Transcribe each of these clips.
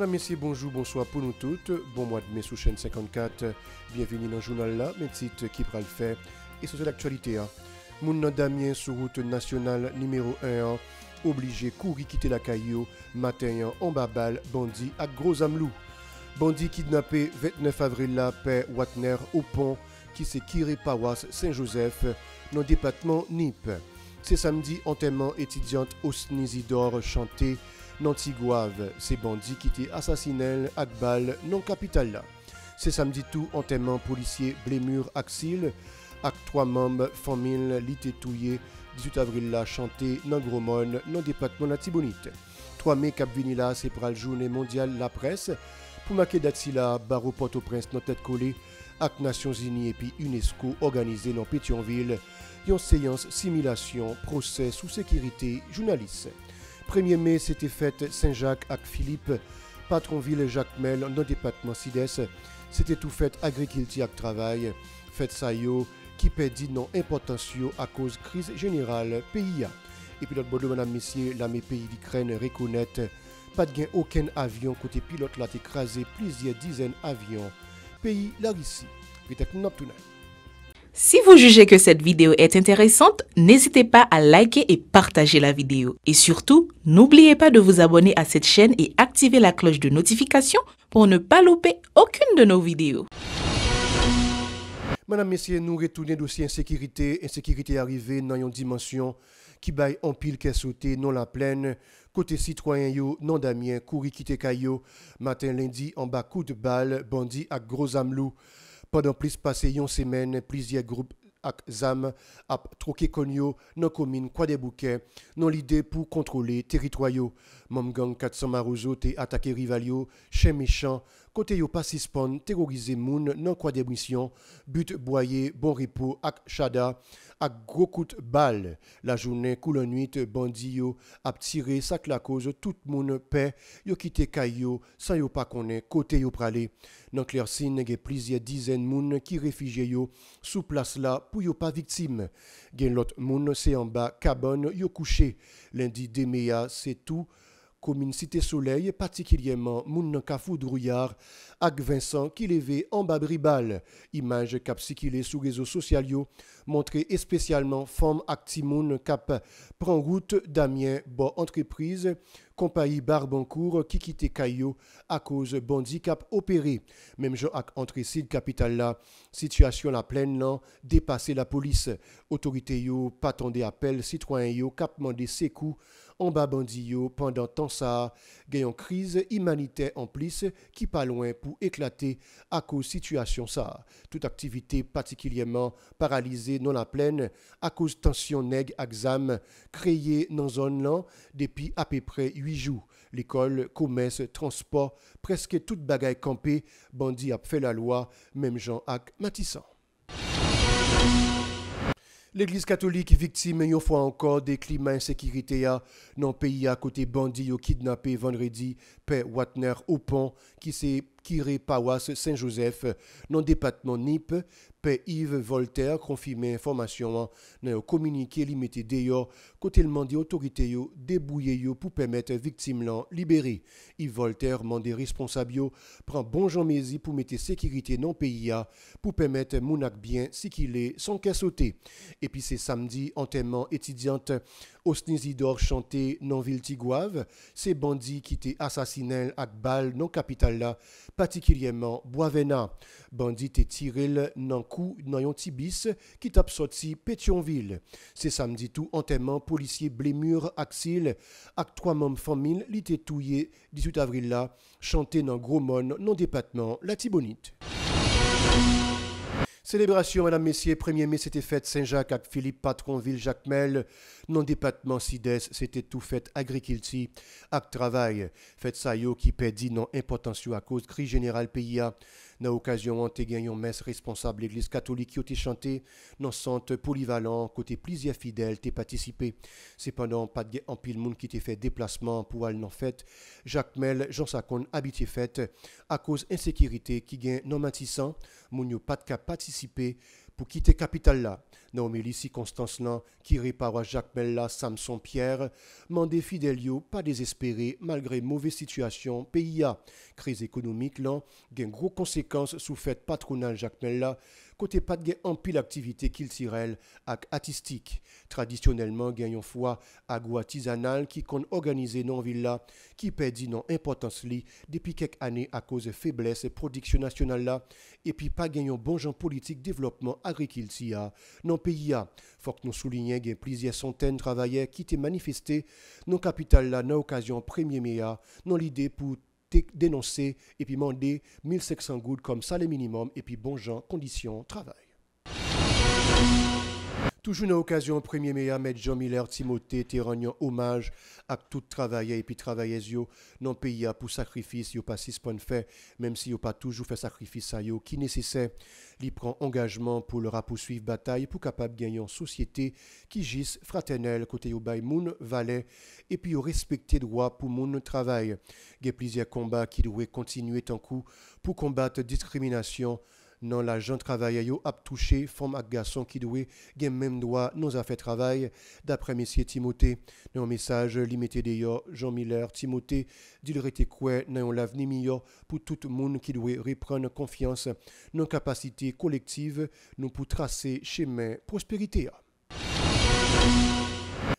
Madame, messieurs, bonjour, bonsoir pour nous toutes. Bon mois de mai sous chaîne 54. Bienvenue dans le journal là, mes titres qui pral fait et sur l'actualité. Moun nan Damien sur route nationale numéro 1, obligé courir quitter la caillou, matin en babal, bandit à gros amelou. Bandit kidnappé 29 avril là, père Watner au pont, qui s'est kiré Pawas Saint-Joseph, dans le département Nip. C'est samedi, enterrement étudiante Osnizidor chanté. Nantigouave, ces bandits qui étaient assassinés à balle non capitale là. C'est samedi tout enterrement policier Blémur Axil, avec 3 membres famille litétouillé 18 avril là chanté dans Gromone, dans le département de Tibonite. 3 mai cap vini là, c'est pour la journée mondiale la presse pour marquer date là barreau Port-au-Prince notre tête collée avec Nations Unies et puis UNESCO organisé dans Pétionville, une séance simulation procès sous sécurité journaliste. 1er mai, c'était fête Saint-Jacques avec Philippe, Patronville Jacmel, dans le département Sides. C'était tout fait agriculture avec travail. Fête Sayo, qui perdit non importance à cause crise générale pays. Et puis l'autre bord, madame, messieurs, l'armée pays d'Ukraine reconnaît pas de gain aucun avion côté pilote là écrasé plusieurs dizaines d'avions. Pays la Russie. Peut-être nous tunnel. Si vous jugez que cette vidéo est intéressante, n'hésitez pas à liker et partager la vidéo. Et surtout, n'oubliez pas de vous abonner à cette chaîne et activer la cloche de notification pour ne pas louper aucune de nos vidéos. Madame, messieurs, nous retournons dossier insécurité. Insécurité arrivée dans une dimension qui baille en pile qu'est sauté non la plaine. Côté citoyen yo, non Damien, couri quitter Caillou. Matin lundi, en bas coup de balle, bandit à gros amelou. Pendant plus passé une semaine, plusieurs groupes ak ZAM a troqué konyo dans commune Croix des Bouquets, dans l'idée pour contrôler territoire. Mam gang 400 Marozo te attaqué rivalio, chez méchant, côté yo pas suspend, terroriser moun dans Croix des Missions, but boyer, bon repos ak chada, ak gros coup de balle. La journée coule en nuit, bandi yo a tiré sac la cause, tout moun paix, yo quitté Kayo, sans yo pas connaît côté yo pralé. Dans Clercine, il y a plusieurs dizaines de moun qui réfugiés yo sous place là pour yo pas victime. Gen l'autre moun c'est en bas cabane yo couché. Lundi Deméa c'est tout. Commune Cité Soleil, particulièrement moun nan Kafou Drouillard, ak Vincent qui levé en bas bribal. Image kap sikile sous réseaux sociaux montré spécialement forme ak timoun kap prend route Damien bon entreprise compagnie Barbancourt qui quitte Caillou à cause bandi cap opéré. Même Jean ak entré sud capital là, situation la pleine là, dépassé la police. Autorité yo pas tendé appel citoyen yo cap mandé secours en bas bandi yo pendant temps ça, gagnant crise humanitaire en plus qui pas loin pour éclater à cause situation ça. Toute activité particulièrement paralysée dans la plaine à cause tension nèg exam créée dans zone là depuis à peu près 8 jours. L'école, commerce, transport, presque toute bagaille campée, bandi a fait la loi, même Jean ak Matissan. L'Église catholique victime une fois encore des climats insécurité dans le pays à côté bandit au kidnappé vendredi père Watner au pont qui s'est kiré Pawas Saint-Joseph dans le département Nip. Père Yves Voltaire confirmé information dans le communiqué limité d'ailleurs côté le mandé autorité yo débouiller yo pour permettre victime là libérer. Yves Voltaire mandé responsable yo prend bon Jean Mézi pour mettre sécurité dans le pays pour permettre mounak bien si qu'il est sans qu'à sauter. Et puis c'est samedi enterrement étudiante Osnizidor chanté dans ville Tigouave, ces bandits qui étaient assassinés à balle dans capitale là, particulièrement Boisvena. Bandit est tiré dans coup dans un tibis qui tape sorti Pétionville. C'est samedi tout enterrement policier Blémur Axil avec 3 membres famille l'été touillé 18 avril là, chanté dans Gromone dans département la Tibonite. Célébration, madame, messieurs, 1er mai, c'était fête Saint-Jacques avec Philippe Patronville Jacmel. Non département Sides, c'était tout fait agriculture avec travail. Fête Sayo qui perdit non importance à cause crise générale pays. Dans l'occasion, on a gagné une messe responsable l'église catholique qui a été chantée dans le centre polyvalent, côté plusieurs fidèles qui participé. Cependant, pas de en pile monde qui était fait déplacement pour aller dans fête. Jacmel, Jean Sacon, habité fête à cause insécurité qui gagne non matissant. Moun yo pas de cas participer pour quitter capitale là. Dans les circonstances là, qui répare Jacques Mella, Samson Pierre, mandé Fidelio, pas désespéré, malgré mauvaise situation, pays a. Crise économique là, gain gros conséquences sous fête patronale Jacques Mella, côté pas de en pile activité culturelle ak artistique. Traditionnellement, gagnons foi agro-artisanal qui compte organiser dans villa qui perdit non importance li depuis quelques années à cause de faiblesse production nationale là et puis pas gagnons bon genre politique développement agriculture non pays a. Faut que nous soulignions qu'il y a plusieurs centaines de travailleurs qui étaient manifestés dans capitale là dans occasion 1er mai dans l'idée pour dénoncer et puis demander 1500 gouttes comme salaire minimum et puis bon genre conditions de travail. Toujours dans l'occasion 1er mai, M. Jean Miller Timothée te rendant hommage à tout travailleur et puis travailleuses dans le pays pour sacrifice, yo pas si point fait, même si yo pas toujours fait sacrifice à yo qui nécessaire. Il prend engagement pour le poursuivre bataille pour capable gagner une société qui gisse fraternelle côté yo bay moun valet et puis yo respecter droit pour moun travail. Il y a plusieurs combats qui doivent continuer tant coup pour combattre discrimination. Non, l'agent travailleur a touché femmes et garçons qui doivent gen même droit nos affaires travail d'après messieurs Timothée. Dans un message limité d'ailleurs Jean Miller Timothée dit le était quoi dans l'avenir meilleur pour tout le monde qui doit reprendre confiance dans la capacité collective nous pour tracer chemin prospérité.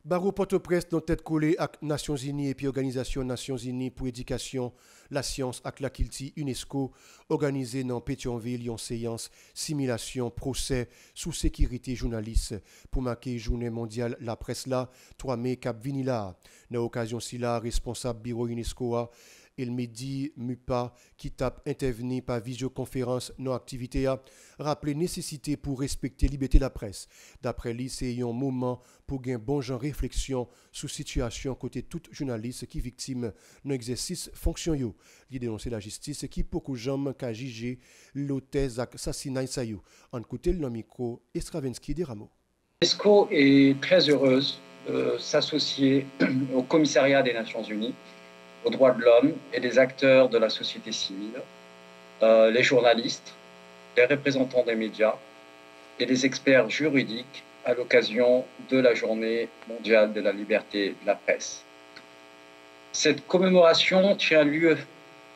Barreau Port-au-Prince dans tête collée avec Nations Unies et puis Organisation Nations Unies pour l'éducation, la science et la culture UNESCO organisé dans Pétionville une séance simulation procès sous sécurité journaliste pour marquer journée mondiale la presse là 3 mai Cap Vinila. Dans l'occasion si là responsable bureau UNESCO il me dit MUPA qui tape intervenir par visioconférence non activité a rappelé nécessité pour respecter liberté de la presse. D'après lui, c'est un moment pour gagner bon genre réflexion sur situation côté tout journaliste qui victime d'un exercice fonction yo. Il dénonce la justice qui beaucoup gens qu'a jugé l'hôtesse assassinat ça yo. En côté le micro Estravensky des Rameaux. UNESCO est très heureuse de s'associer au commissariat des Nations Unies aux droits de l'homme et des acteurs de la société civile, les journalistes, les représentants des médias et les experts juridiques à l'occasion de la Journée mondiale de la liberté de la presse. Cette commémoration tient lieu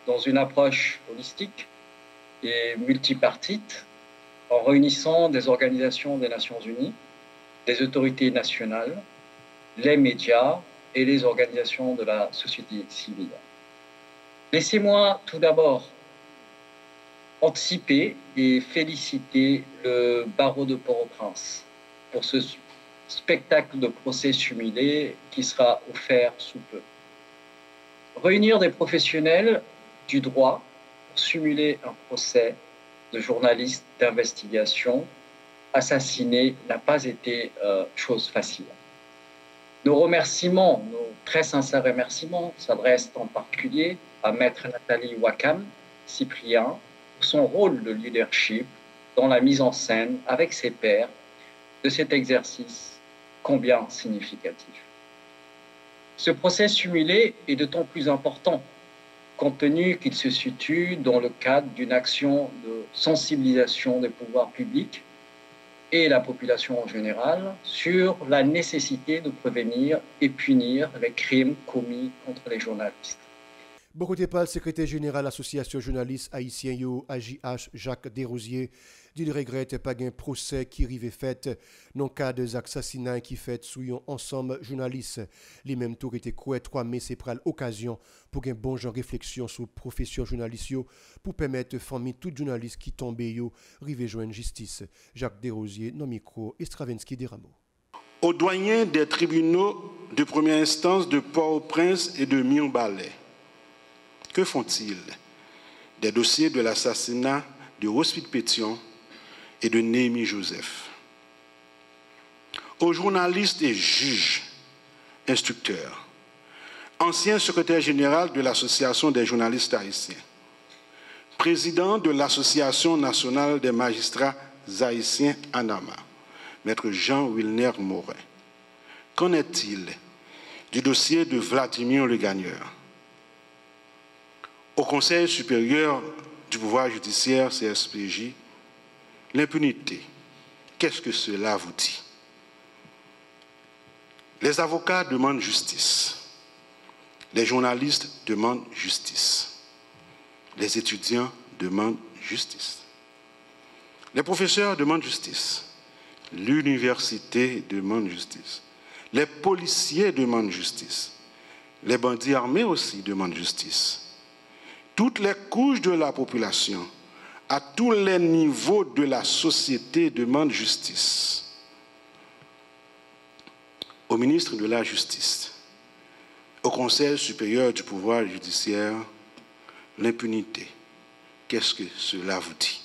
dans une approche holistique et multipartite en réunissant des organisations des Nations Unies, des autorités nationales, les médias et les organisations de la société civile. Laissez-moi tout d'abord anticiper et féliciter le barreau de Port-au-Prince pour ce spectacle de procès simulé qui sera offert sous peu. Réunir des professionnels du droit pour simuler un procès de journalistes d'investigation assassinés n'a pas été chose facile. Nos remerciements, nos très sincères remerciements s'adressent en particulier à Maître Nathalie Wakam, Cyprien, pour son rôle de leadership dans la mise en scène avec ses pairs de cet exercice combien significatif. Ce procès simulé est d'autant plus important compte tenu qu'il se situe dans le cadre d'une action de sensibilisation des pouvoirs publics et la population en général sur la nécessité de prévenir et punir les crimes commis contre les journalistes. Beaucoup de le secrétaire général de l'Association journaliste haïtien AJH Jacques Desrosiers dit qu'il regrette pas un procès qui arrive fait dans le cas des assassinats qui fait sous un ensemble journaliste. Les mêmes tours étaient quoi 3 mai c'est pour l'occasion pour un bon genre réflexion sur la profession journaliste pour permettre famille tout journaliste qui tombe yo rive joindre justice. Jacques Desrosiers non micro Estravensky des Rameaux. Aux doyens des tribunaux de première instance de Port-au-Prince et de Mirebalais. Que font-ils des dossiers de l'assassinat de Rospite Pétion et de Néhémie Joseph? Aux journalistes et juges, instructeurs, ancien secrétaire général de l'Association des journalistes haïtiens, président de l'Association nationale des magistrats haïtiens ANAMA, Maître Jean-Wilner Morin. Qu'en est-il du dossier de Vladimir Le Gagneur? Au Conseil supérieur du pouvoir judiciaire, CSPJ, l'impunité Qu'est-ce que cela vous dit? Les avocats demandent justice. Les journalistes demandent justice. Les étudiants demandent justice. Les professeurs demandent justice. L'université demande justice. Les policiers demandent justice. Les bandits armés aussi demandent justice. Toutes les couches de la population, à tous les niveaux de la société, demandent justice. Au ministre de la Justice, au Conseil supérieur du pouvoir judiciaire, l'impunité. Qu'est-ce que cela vous dit?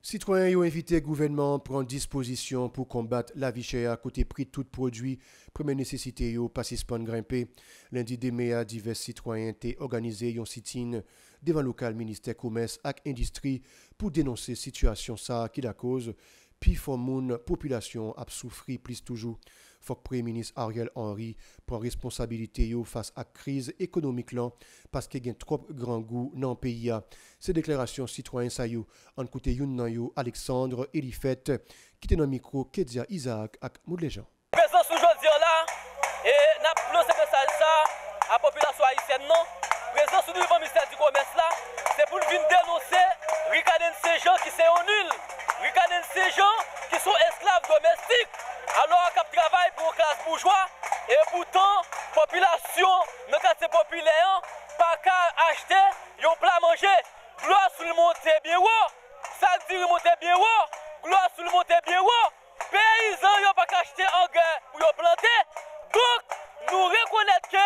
Citoyens ont invité le gouvernement à prendre disposition pour combattre la vie chère à côté prix de tout produit, première nécessité yo participant grimper. Lundi demain, divers citoyens ont organisé un sit-in devant le local ministère commerce et industrie pour dénoncer la situation ça qui la cause. Puis for moun population a souffri plus toujours. Faut que Premier ministre Ariel Henry prend responsabilité yo face à la crise économique là parce qu'il y a trop grand goût dans le pays. Ces déclarations citoyens ça yo en côté youn nan yo Alexandre Elifet qui était dans le micro Kedia Isaac ak Moudle Jean. Présence aujourd'hui là et n'a lancé message ça à la population haïtienne non. Présence devant le ministère du commerce là, c'est pour venir dénoncer ricaner ces gens qui sont nuls, ricaner ces gens qui sont esclaves domestiques. Alors qu'ils travaillent pour la classe bourgeoise et pourtant, la population, dans le quartier populaire, pas qu'à acheter, ils ont plat à manger. Gloire sur le monté bien haut, ça dit le monté bien haut, gloire sur le monté bien haut. Paysans, ils n'ont pas qu'à acheter en guerre pour les planter. Donc, nous reconnaissons que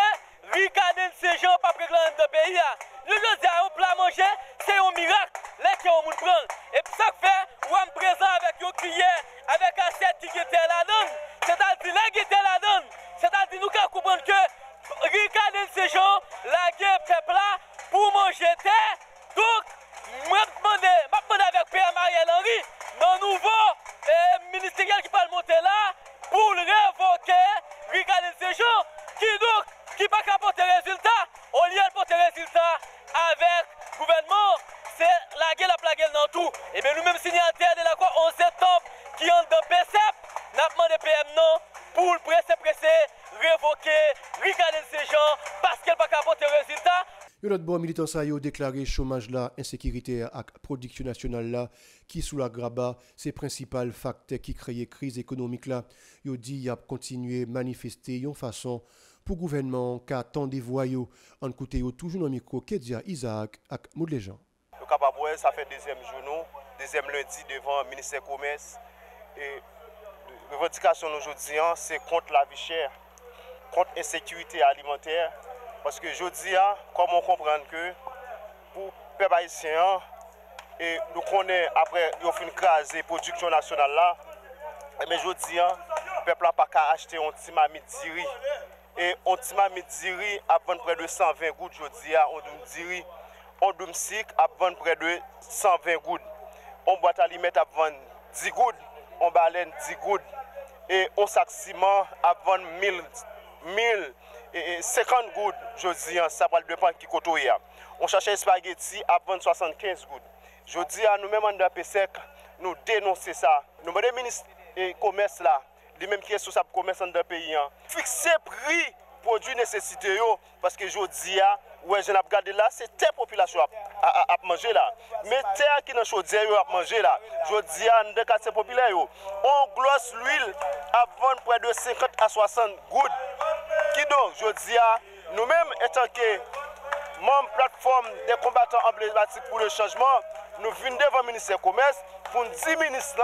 ricaner ces gens pas préglants de pays. Nous disons un plat à manger, c'est un miracle. Là, qui ont prendre. Et puis ça fait, ou en présent avec une cuillère, avec assiette qui était là-dedans. C'est-à-dire, là, qui était là-dedans. C'est-à-dire, nous devons comprendre que ricaner ces gens, la guerre peuple là, pour manger terre. Donc, je demande avec PM Ariel Henry, dans le nouveau ministériel qui va monter là, pour révoquer ricaner ces gens, qui donc, qui pas qu'à porter résultat, au lieu de porter résultat avec le gouvernement, c'est la guerre, la plague dans tout. Et bien nous-mêmes signataires de l'accord 11 septembre qui ont dans PCEP, nous avons demandé PM non pour le presser, révoquer, ricaner ces gens parce qu'elle n'a pas qu'à porter résultat. L'autre bon militant ça a déclaré chômage là, insécurité et production nationale là, qui sous la graba, c'est principal facteur qui crée crise économique là. Il dit il a continué à manifester une façon pour le gouvernement qui attend des voyous. En côté toujours dans le micro Kedia Isaac ak Moudle Jean. Ça fait deuxième jour, deuxième lundi devant le ministère du Commerce. Et la revendication aujourd'hui, c'est contre la vie chère, contre l'insécurité alimentaire. Parce que aujourd'hui, comme on comprend que pour les peuples haïtiens, et nous connaissons après une craser la production nationale là, mais aujourd'hui, le peuple n'a pas qu'à acheter un petit mamie de riz. Et un petit mamie de riz à vendre près de 120 gouttes aujourd'hui, on dit on domestique à vendre près de 120 gouttes. On boîte alimentaire à vendre 10 gouttes. On baleine 10 gouttes. Et on sac ciment à vendre 1050 gouttes. Je dis, ça va dépendre qui côtoie. On cherche spaghetti à vendre 75 gouttes. Je dis à nous-mêmes en PSEC, nous dénoncer ça. Nous demandons au ministre du Commerce là, lui-même qui est sur sa commerce dans le pays, fixer prix produits nécessité parce que je dis ouais je n'ai regardé là c'est tes populations à manger là mais terre qui dans chaudière à manger là je dis dans le quartier populaire on glosse l'huile à vendre près de 50 à 60 gouttes qui donc je dis nous-mêmes étant que membre plateforme des combattants emblématiques pour le changement nous venons devant le ministère du Commerce pour nous dire ministre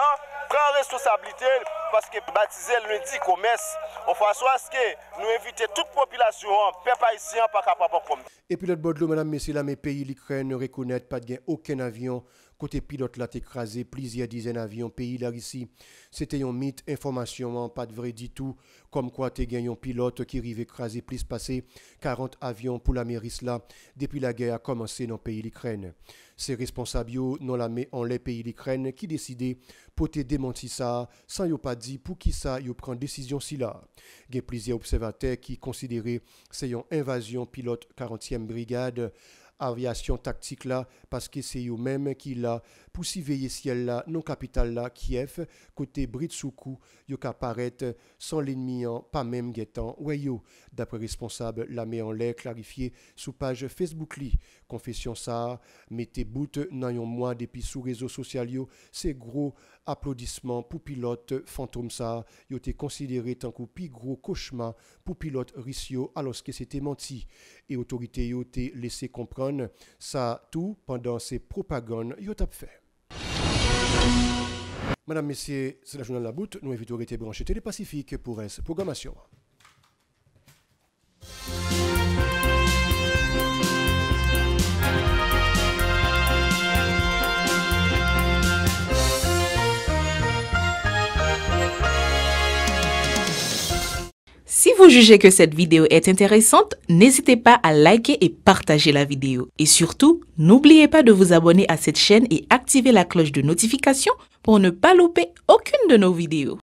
prend responsabilité parce que baptiser le lundi commerce, on fait à ce que nous invitons toute population, peuple haïtien, pas capable comme. Et pilote Bodlo, madame, messieurs, là, mes pays, l'Ukraine ne reconnaissent pas de aucun avion. Côté pilote, là, écrasé plusieurs dizaines d'avions, pays là, ici. C'était un mythe, information, pas de vrai du tout. Comme quoi, tu as un pilote qui arrive écraser plus passé 40 avions pour la mairie là, depuis la guerre a commencé dans le pays l'Ukraine. Ces responsables, non la met en les pays l'Ukraine qui décidaient pour te démentir ça, sans yo pas dit pour qui ça yo prend décision si là. Il y a plusieurs observateurs qui considéraient c'est une invasion pilote 40e brigade aviation tactique là parce que c'est eux-mêmes qui là pour surveiller ciel là non capitale là Kiev côté Britsoukou yo ka paraître sans l'ennemi pas même guettant ouais yo d'après responsable la met en l'air clarifié sous page Facebook li confession ça mettez bout dans un mois depuis sous réseaux sociaux c'est gros applaudissements pour pilote fantôme ça yo été considéré tant que plus gros cauchemar pour pilote Rissio alors que c'était menti et autorité yo été laissé comprendre ça tout pendant ces propagandes yo t'a fait. Madame, Messieurs, c'est la journal La Boute. Nous invitons à rester branchés Télé Pacifique pour une programmation. Si vous jugez que cette vidéo est intéressante, n'hésitez pas à liker et partager la vidéo. Et surtout, n'oubliez pas de vous abonner à cette chaîne et activer la cloche de notification pour ne pas louper aucune de nos vidéos.